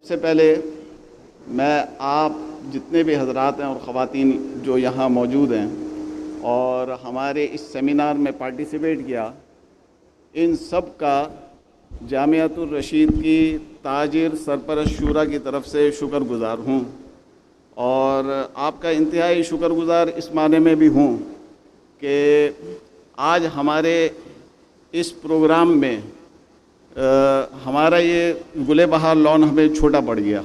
سب سے پہلے میں آپ جتنے بھی حضرات ہیں اور خواتین جو یہاں موجود ہیں اور ہمارے اس سیمینار میں پارٹیسپیٹ کیا، ان سب کا جامعۃ الرشید کی تاجر سرپرست شورا کی طرف سے شکر گزار ہوں، اور آپ کا انتہائی شکر گزار اس معنی میں بھی ہوں کہ آج ہمارے اس پروگرام میں ہمارا یہ گلے بہار لان ہمیں چھوٹا پڑ گیا،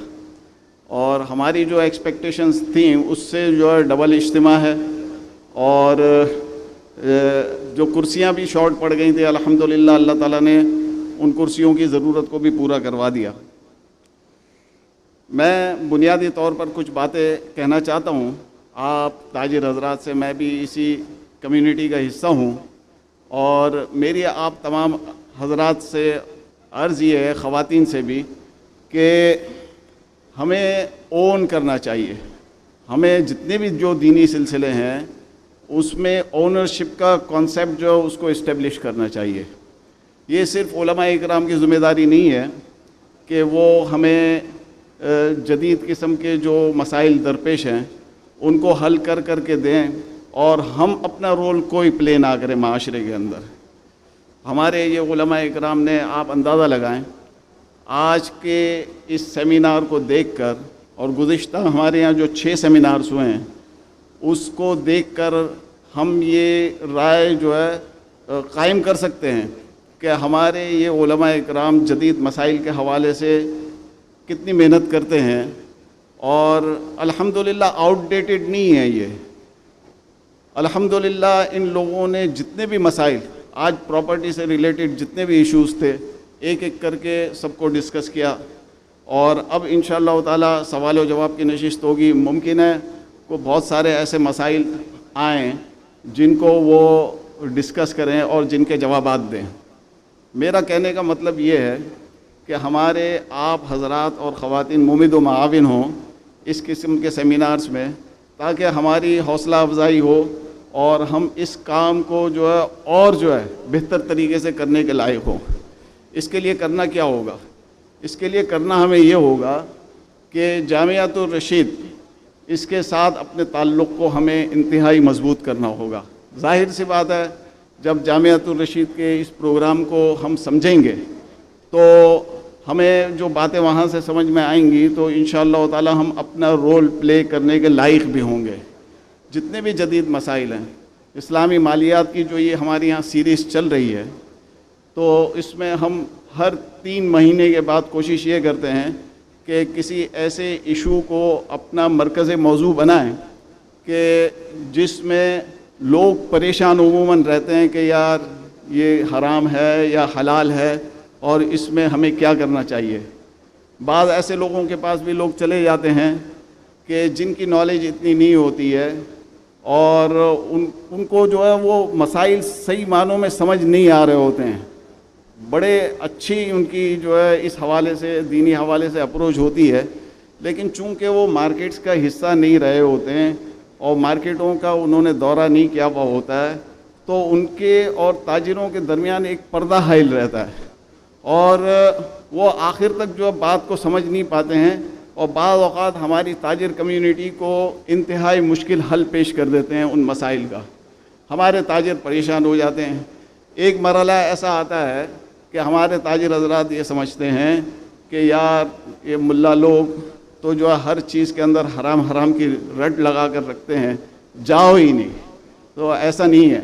اور ہماری جو ایکسپیکٹیشنز تھیں اس سے جو ہے ڈبل اجتماع ہے، اور جو کرسیاں بھی شارٹ پڑ گئی تھیں الحمدللہ اللہ تعالیٰ نے ان کرسیوں کی ضرورت کو بھی پورا کروا دیا۔ میں بنیادی طور پر کچھ باتیں کہنا چاہتا ہوں آپ تاجر حضرات سے، میں بھی اسی کمیونٹی کا حصہ ہوں، اور میری آپ تمام حضرات سے عرض یہ ہے، خواتین سے بھی، کہ ہمیں اون کرنا چاہیے۔ ہمیں جتنے بھی جو دینی سلسلے ہیں اس میں اونرشپ کا کانسیپٹ جو اس کو اسٹیبلش کرنا چاہیے۔ یہ صرف علماء اکرام کی ذمہ داری نہیں ہے کہ وہ ہمیں جدید قسم کے جو مسائل درپیش ہیں ان کو حل کر کے دیں اور ہم اپنا رول کوئی پلے نہ کریں معاشرے کے اندر۔ ہمارے یہ علماء اکرام نے، آپ اندازہ لگائیں، آج کے اس سیمینار کو دیکھ کر اور گزشتہ ہمارے یہاں جو 6 سیمینارز ہوئے ہیں اس کو دیکھ کر ہم یہ رائے جو ہے قائم کر سکتے ہیں کہ ہمارے یہ علماء اکرام جدید مسائل کے حوالے سے کتنی محنت کرتے ہیں، اور الحمدللہ آؤٹ ڈیٹڈ نہیں ہے یہ۔ الحمدللہ ان لوگوں نے جتنے بھی مسائل آج پراپرٹی سے ریلیٹڈ جتنے بھی ایشوز تھے ایک ایک کر کے سب کو ڈسکس کیا، اور اب انشاءاللہ تعالی سوال و جواب کی نشست ہوگی۔ ممکن ہے کہ بہت سارے ایسے مسائل آئیں جن کو وہ ڈسکس کریں اور جن کے جوابات دیں۔ میرا کہنے کا مطلب یہ ہے کہ ہمارے آپ حضرات اور خواتین ممد و معاون ہوں اس قسم کے سیمینارز میں، تاکہ ہماری حوصلہ افزائی ہو اور ہم اس کام کو جو ہے اور جو ہے بہتر طریقے سے کرنے کے لائق ہوں۔ اس کے لیے کرنا کیا ہوگا؟ اس کے لیے کرنا ہمیں یہ ہوگا کہ جامعۃ الرشید اس کے ساتھ اپنے تعلق کو ہمیں انتہائی مضبوط کرنا ہوگا۔ ظاہر سی بات ہے، جب جامعۃ الرشید کے اس پروگرام کو ہم سمجھیں گے تو ہمیں جو باتیں وہاں سے سمجھ میں آئیں گی تو انشاءاللہ تعالی ہم اپنا رول پلے کرنے کے لائق بھی ہوں گے۔ جتنے بھی جدید مسائل ہیں، اسلامی مالیات کی جو یہ ہمارے یہاں سیریز چل رہی ہے، تو اس میں ہم ہر 3 مہینے کے بعد کوشش یہ کرتے ہیں کہ کسی ایسے ایشو کو اپنا مرکز موضوع بنائیں کہ جس میں لوگ پریشان عموماً رہتے ہیں کہ یار یہ حرام ہے یا حلال ہے اور اس میں ہمیں کیا کرنا چاہیے۔ بعض ایسے لوگوں کے پاس بھی لوگ چلے جاتے ہیں کہ جن کی نالج اتنی نہیں ہوتی ہے، اور ان کو جو ہے وہ مسائل صحیح معنوں میں سمجھ نہیں آ رہے ہوتے ہیں۔ بڑے اچھی ان کی جو ہے اس حوالے سے، دینی حوالے سے اپروچ ہوتی ہے، لیکن چونکہ وہ مارکیٹس کا حصہ نہیں رہے ہوتے ہیں اور مارکیٹوں کا انہوں نے دورہ نہیں کیا ہوا ہوتا ہے، تو ان کے اور تاجروں کے درمیان ایک پردہ حائل رہتا ہے، اور وہ آخر تک جو بات کو سمجھ نہیں پاتے ہیں، اور بعض اوقات ہماری تاجر کمیونٹی کو انتہائی مشکل حل پیش کر دیتے ہیں ان مسائل کا۔ ہمارے تاجر پریشان ہو جاتے ہیں۔ ایک مرحلہ ایسا آتا ہے کہ ہمارے تاجر حضرات یہ سمجھتے ہیں کہ یار یہ ملا لوگ تو جو ہے ہر چیز کے اندر حرام کی رٹ لگا کر رکھتے ہیں، جاؤ ہی نہیں۔ تو ایسا نہیں ہے۔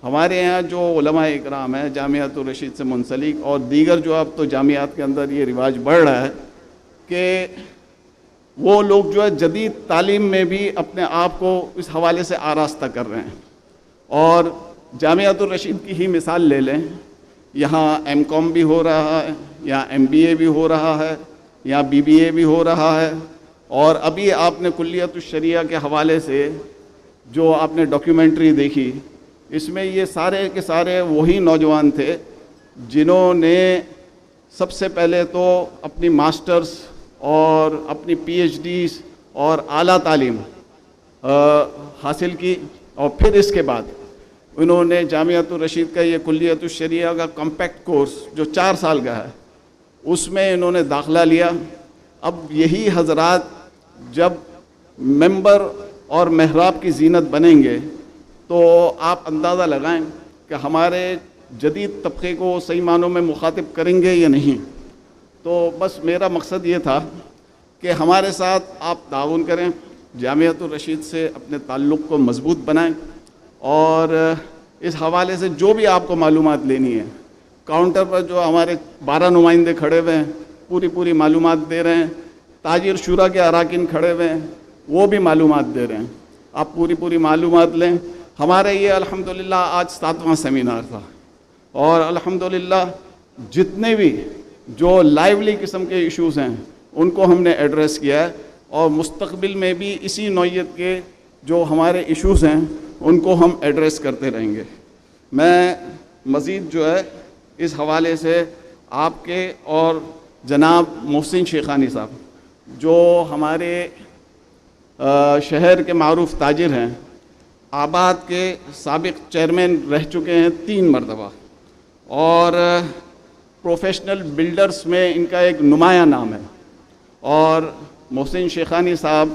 ہمارے یہاں جو علماء اکرام ہیں جامعۃ الرشید سے منسلک اور دیگر جو اب تو جامعات کے اندر یہ رواج بڑھ رہا ہے کہ وہ لوگ جو ہے جدید تعلیم میں بھی اپنے آپ کو اس حوالے سے آراستہ کر رہے ہیں، اور جامعۃ الرشید کی ہی مثال لے لیں، یہاں ایم کام بھی ہو رہا ہے، یہاں ایم بی اے بھی ہو رہا ہے، یہاں بی بی اے بھی ہو رہا ہے، اور ابھی آپ نے کلیت الشریعہ کے حوالے سے جو آپ نے ڈاکیومنٹری دیکھی، اس میں یہ سارے کے سارے وہی نوجوان تھے جنہوں نے سب سے پہلے تو اپنی ماسٹرز اور اپنی پی ایچ ڈیز اور اعلیٰ تعلیم حاصل کی، اور پھر اس کے بعد انہوں نے جامعۃ الرشید کا یہ کلیت الشریعہ کا کمپیکٹ کورس جو 4 سال کا ہے اس میں انہوں نے داخلہ لیا، اب یہی حضرات جب ممبر اور محراب کی زینت بنیں گے تو آپ اندازہ لگائیں کہ ہمارے جدید طبقے کو صحیح معنوں میں مخاطب کریں گے یا نہیں۔ تو بس میرا مقصد یہ تھا کہ ہمارے ساتھ آپ تعاون کریں، جامعۃ الرشید سے اپنے تعلق کو مضبوط بنائیں، اور اس حوالے سے جو بھی آپ کو معلومات لینی ہے، کاؤنٹر پر جو ہمارے 12 نمائندے کھڑے ہوئے ہیں پوری معلومات دے رہے ہیں، تاجر شورا کے اراکین کھڑے ہوئے ہیں وہ بھی معلومات دے رہے ہیں، آپ پوری معلومات لیں۔ ہمارے یہ الحمدللہ آج 7واں سیمینار تھا، اور الحمدللہ جتنے بھی جو لائیولی قسم کے ایشوز ہیں ان کو ہم نے ایڈریس کیا ہے، اور مستقبل میں بھی اسی نوعیت کے جو ہمارے ایشوز ہیں ان کو ہم ایڈریس کرتے رہیں گے۔ میں مزید جو ہے اس حوالے سے آپ کے اور جناب محسن شیخانی صاحب جو ہمارے شہر کے معروف تاجر ہیں، آباد کے سابق چیئرمین رہ چکے ہیں 3 مرتبہ، اور پروفیشنل بلڈرز میں ان کا ایک نمایاں نام ہے، اور محسن شیخانی صاحب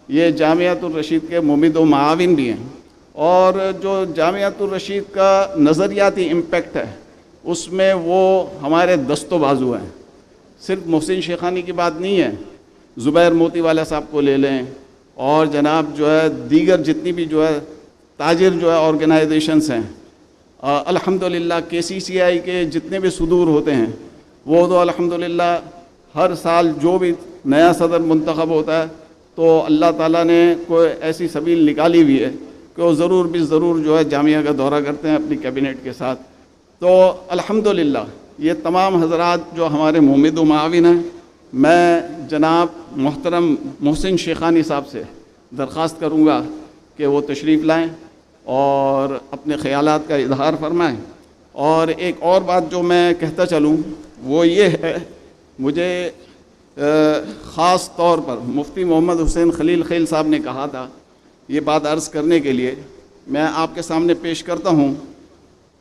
یہ جامعۃ الرشید کے ممد و معاون بھی ہیں، اور جو جامعۃ الرشید کا نظریاتی امپیکٹ ہے اس میں وہ ہمارے دست و بازو ہیں۔ صرف محسن شیخانی کی بات نہیں ہے، زبیر موتی والا صاحب کو لے لیں، اور جناب جو ہے دیگر جتنی بھی جو ہے تاجر جو ہے آرگنائزیشنز ہیں، الحمدللہ KCCI کے جتنے بھی صدور ہوتے ہیں وہ تو الحمدللہ ہر سال جو بھی نیا صدر منتخب ہوتا ہے تو اللہ تعالیٰ نے کوئی ایسی سبیل نکالی ہوئی ہے کہ وہ ضرور جو ہے جامعہ کا دورہ کرتے ہیں اپنی کیبنٹ کے ساتھ۔ تو الحمدللہ یہ تمام حضرات جو ہمارے ممد و معاون ہیں، میں جناب محترم محسن شیخانی صاحب سے درخواست کروں گا کہ وہ تشریف لائیں اور اپنے خیالات کا اظہار فرمائیں۔ اور ایک اور بات جو میں کہتا چلوں وہ یہ ہے، مجھے خاص طور پر مفتی محمد حسین خلیل خیل صاحب نے کہا تھا یہ بات عرض کرنے کے لیے، میں آپ کے سامنے پیش کرتا ہوں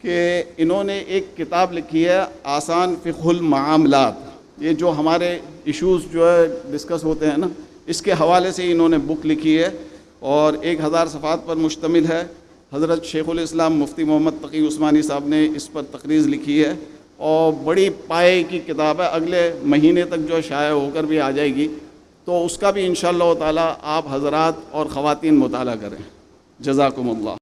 کہ انہوں نے ایک کتاب لکھی ہے آسان فقہ المعاملات، یہ جو ہمارے ایشوز جو ہے ڈسکس ہوتے ہیں نا، اس کے حوالے سے انہوں نے بک لکھی ہے، اور 1000 صفحات پر مشتمل ہے۔ حضرت شیخ الاسلام مفتی محمد تقی عثمانی صاحب نے اس پر تقریر لکھی ہے، اور بڑی پائے کی کتاب ہے، اگلے مہینے تک جو شائع ہو کر بھی آ جائے گی، تو اس کا بھی انشاءاللہ تعالی آپ حضرات اور خواتین مطالعہ کریں۔ جزاکم اللہ۔